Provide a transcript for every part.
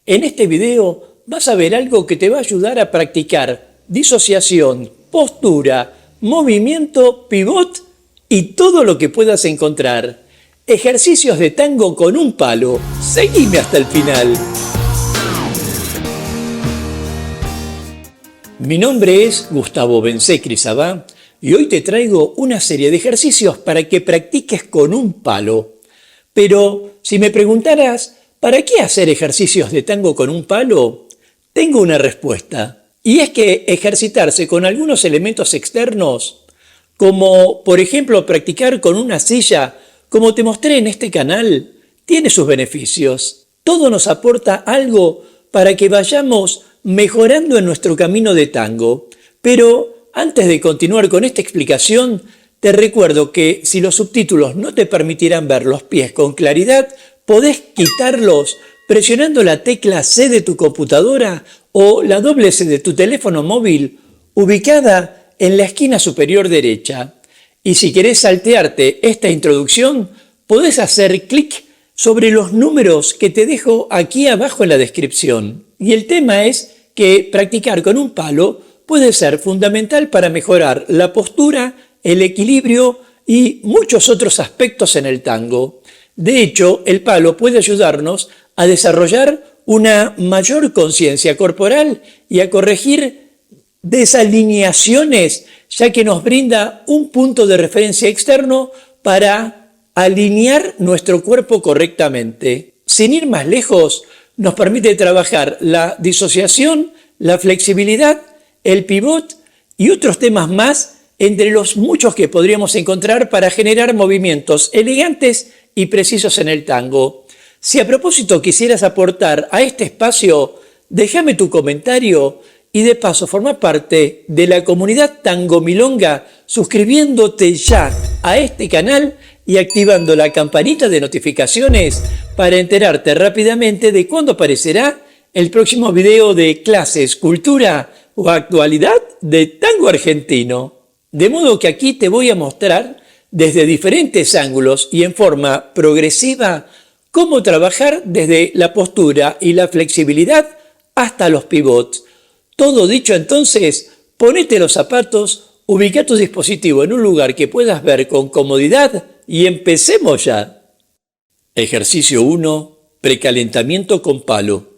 En este video vas a ver algo que te va a ayudar a practicar disociación, postura, movimiento, pivot y todo lo que puedas encontrar. Ejercicios de tango con un palo. Seguime hasta el final. Mi nombre es Gustavo Bencé-Crisabá y hoy te traigo una serie de ejercicios para que practiques con un palo. Pero si me preguntaras, ¿para qué hacer ejercicios de tango con un palo? Tengo una respuesta. Y es que ejercitarse con algunos elementos externos, como por ejemplo practicar con una silla, como te mostré en este canal, tiene sus beneficios. Todo nos aporta algo para que vayamos mejorando en nuestro camino de tango. Pero antes de continuar con esta explicación, te recuerdo que si los subtítulos no te permitirán ver los pies con claridad, podés quitarlos presionando la tecla C de tu computadora o la doble C de tu teléfono móvil ubicada en la esquina superior derecha. Y si querés saltearte esta introducción, podés hacer clic sobre los números que te dejo aquí abajo en la descripción. Y el tema es que practicar con un palo puede ser fundamental para mejorar la postura, el equilibrio y muchos otros aspectos en el tango. De hecho, el palo puede ayudarnos a desarrollar una mayor conciencia corporal y a corregir desalineaciones, ya que nos brinda un punto de referencia externo para alinear nuestro cuerpo correctamente. Sin ir más lejos, nos permite trabajar la disociación, la flexibilidad, el pivot y otros temas más entre los muchos que podríamos encontrar para generar movimientos elegantes y precisos en el tango. Si a propósito quisieras aportar a este espacio, déjame tu comentario y de paso forma parte de la comunidad Tango Milonga suscribiéndote ya a este canal y activando la campanita de notificaciones para enterarte rápidamente de cuándo aparecerá el próximo video de clases, cultura o actualidad de tango argentino. De modo que aquí te voy a mostrar desde diferentes ángulos y en forma progresiva cómo trabajar desde la postura y la flexibilidad hasta los pivots. Todo dicho entonces, ponete los zapatos, ubica tu dispositivo en un lugar que puedas ver con comodidad y empecemos ya. Ejercicio 1. Precalentamiento con palo.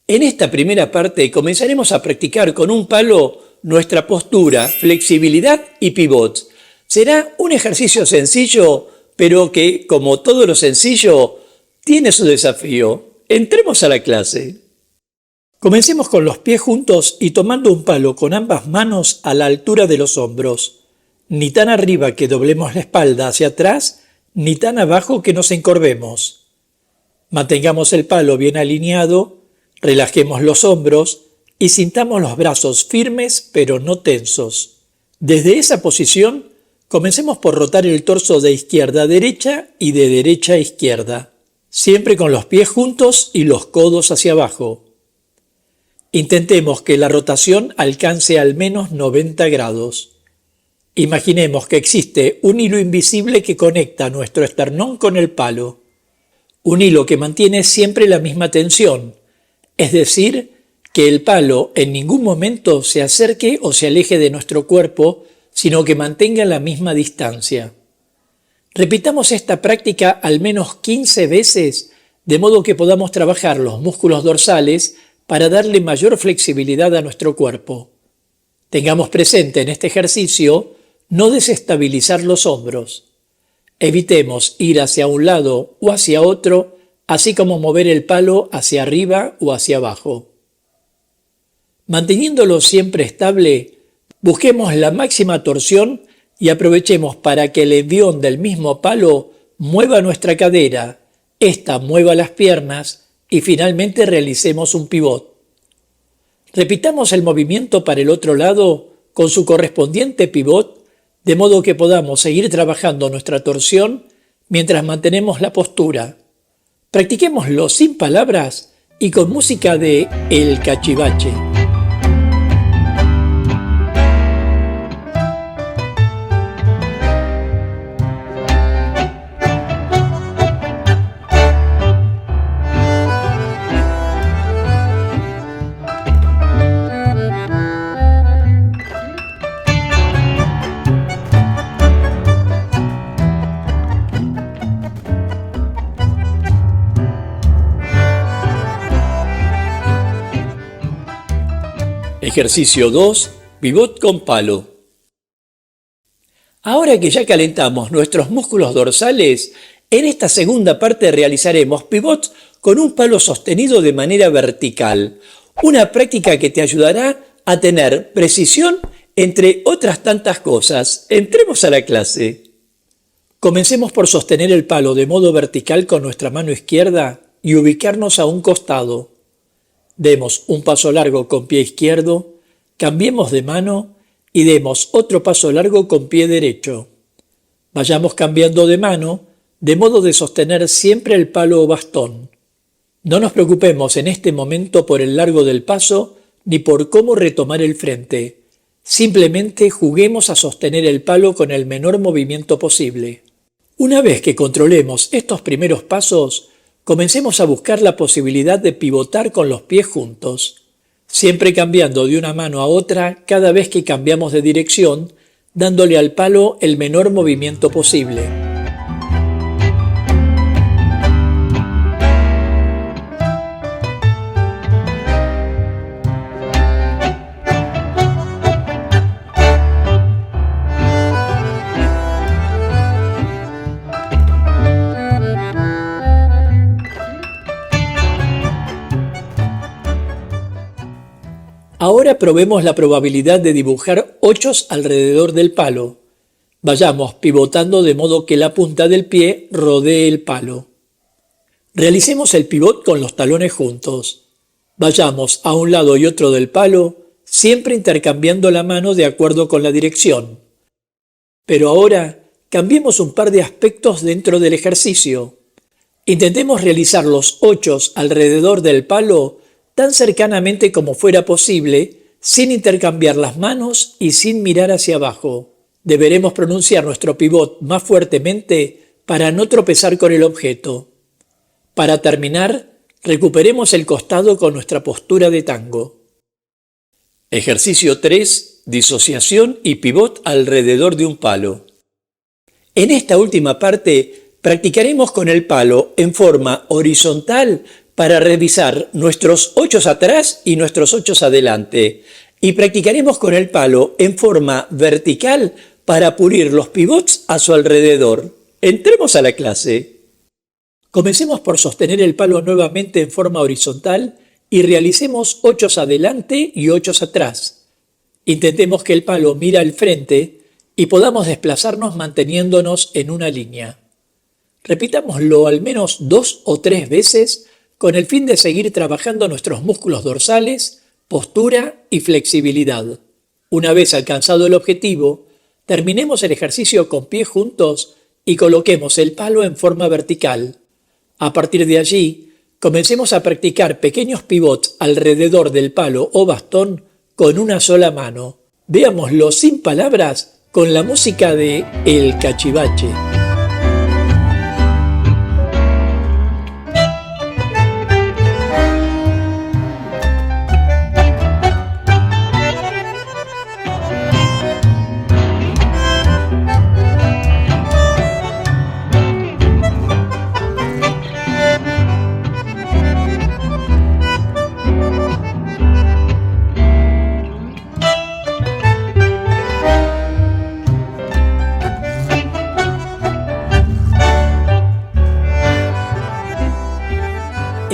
En esta primera parte comenzaremos a practicar con un palo nuestra postura, flexibilidad y pivots. Será un ejercicio sencillo, pero que, como todo lo sencillo, tiene su desafío. Entremos a la clase. Comencemos con los pies juntos y tomando un palo con ambas manos a la altura de los hombros. Ni tan arriba que doblemos la espalda hacia atrás, ni tan abajo que nos encorvemos. Mantengamos el palo bien alineado, relajemos los hombros y sintamos los brazos firmes pero no tensos. Desde esa posición, comencemos por rotar el torso de izquierda a derecha y de derecha a izquierda, siempre con los pies juntos y los codos hacia abajo. Intentemos que la rotación alcance al menos 90 grados. Imaginemos que existe un hilo invisible que conecta nuestro esternón con el palo. Un hilo que mantiene siempre la misma tensión, es decir, que el palo en ningún momento se acerque o se aleje de nuestro cuerpo, sino que mantenga la misma distancia. Repitamos esta práctica al menos 15 veces, de modo que podamos trabajar los músculos dorsales para darle mayor flexibilidad a nuestro cuerpo. Tengamos presente en este ejercicio no desestabilizar los hombros. Evitemos ir hacia un lado o hacia otro, así como mover el palo hacia arriba o hacia abajo. Manteniéndolo siempre estable, busquemos la máxima torsión y aprovechemos para que el envión del mismo palo mueva nuestra cadera, ésta mueva las piernas y finalmente realicemos un pivot. Repitamos el movimiento para el otro lado con su correspondiente pivot, de modo que podamos seguir trabajando nuestra torsión mientras mantenemos la postura. Practiquémoslo sin palabras y con música de El Cachivache. Ejercicio 2. Pivot con palo. Ahora que ya calentamos nuestros músculos dorsales, en esta segunda parte realizaremos pivots con un palo sostenido de manera vertical, una práctica que te ayudará a tener precisión entre otras tantas cosas. Entremos a la clase. Comencemos por sostener el palo de modo vertical con nuestra mano izquierda y ubicarnos a un costado. Demos un paso largo con pie izquierdo, cambiemos de mano y demos otro paso largo con pie derecho. Vayamos cambiando de mano, de modo de sostener siempre el palo o bastón. No nos preocupemos en este momento por el largo del paso ni por cómo retomar el frente. Simplemente juguemos a sostener el palo con el menor movimiento posible. Una vez que controlemos estos primeros pasos, comencemos a buscar la posibilidad de pivotar con los pies juntos, siempre cambiando de una mano a otra cada vez que cambiamos de dirección, dándole al palo el menor movimiento posible. Ahora probemos la probabilidad de dibujar ochos alrededor del palo. Vayamos pivotando de modo que la punta del pie rodee el palo. Realicemos el pivot con los talones juntos. Vayamos a un lado y otro del palo, siempre intercambiando la mano de acuerdo con la dirección. Pero ahora cambiemos un par de aspectos dentro del ejercicio. Intentemos realizar los ochos alrededor del palo tan cercanamente como fuera posible, sin intercambiar las manos y sin mirar hacia abajo. Deberemos pronunciar nuestro pivot más fuertemente para no tropezar con el objeto. Para terminar, recuperemos el costado con nuestra postura de tango. Ejercicio 3. Disociación y pivot alrededor de un palo. En esta última parte, practicaremos con el palo en forma horizontal para revisar nuestros ochos atrás y nuestros ochos adelante, y practicaremos con el palo en forma vertical para pulir los pivots a su alrededor. Entremos a la clase. Comencemos por sostener el palo nuevamente en forma horizontal y realicemos ochos adelante y ochos atrás. Intentemos que el palo mire al frente y podamos desplazarnos manteniéndonos en una línea. Repitámoslo al menos 2 o 3 veces con el fin de seguir trabajando nuestros músculos dorsales, postura y flexibilidad. Una vez alcanzado el objetivo, terminemos el ejercicio con pies juntos y coloquemos el palo en forma vertical. A partir de allí, comencemos a practicar pequeños pivots alrededor del palo o bastón con una sola mano. Veámoslo sin palabras con la música de El Cachivache.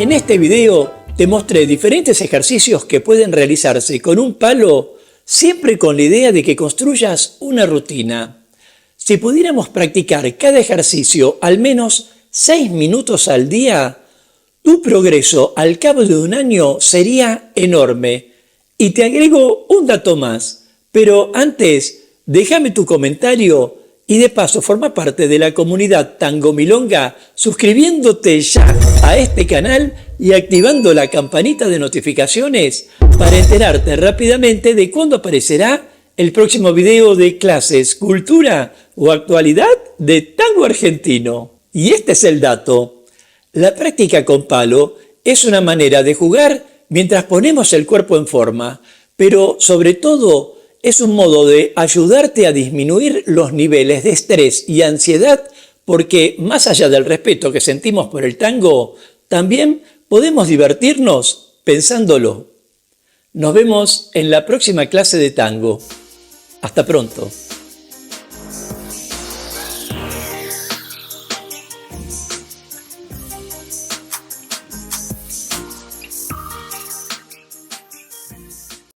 En este video te mostré diferentes ejercicios que pueden realizarse con un palo, siempre con la idea de que construyas una rutina. Si pudiéramos practicar cada ejercicio al menos 6 minutos al día, tu progreso al cabo de un año sería enorme. Y te agrego un dato más, pero antes déjame tu comentario y de paso forma parte de la comunidad Tango Milonga suscribiéndote ya a este canal y activando la campanita de notificaciones para enterarte rápidamente de cuándo aparecerá el próximo video de clases, cultura o actualidad de tango argentino. Y este es el dato. La práctica con palo es una manera de jugar mientras ponemos el cuerpo en forma, pero sobre todo es un modo de ayudarte a disminuir los niveles de estrés y ansiedad porque más allá del respeto que sentimos por el tango, también podemos divertirnos pensándolo. Nos vemos en la próxima clase de tango. Hasta pronto.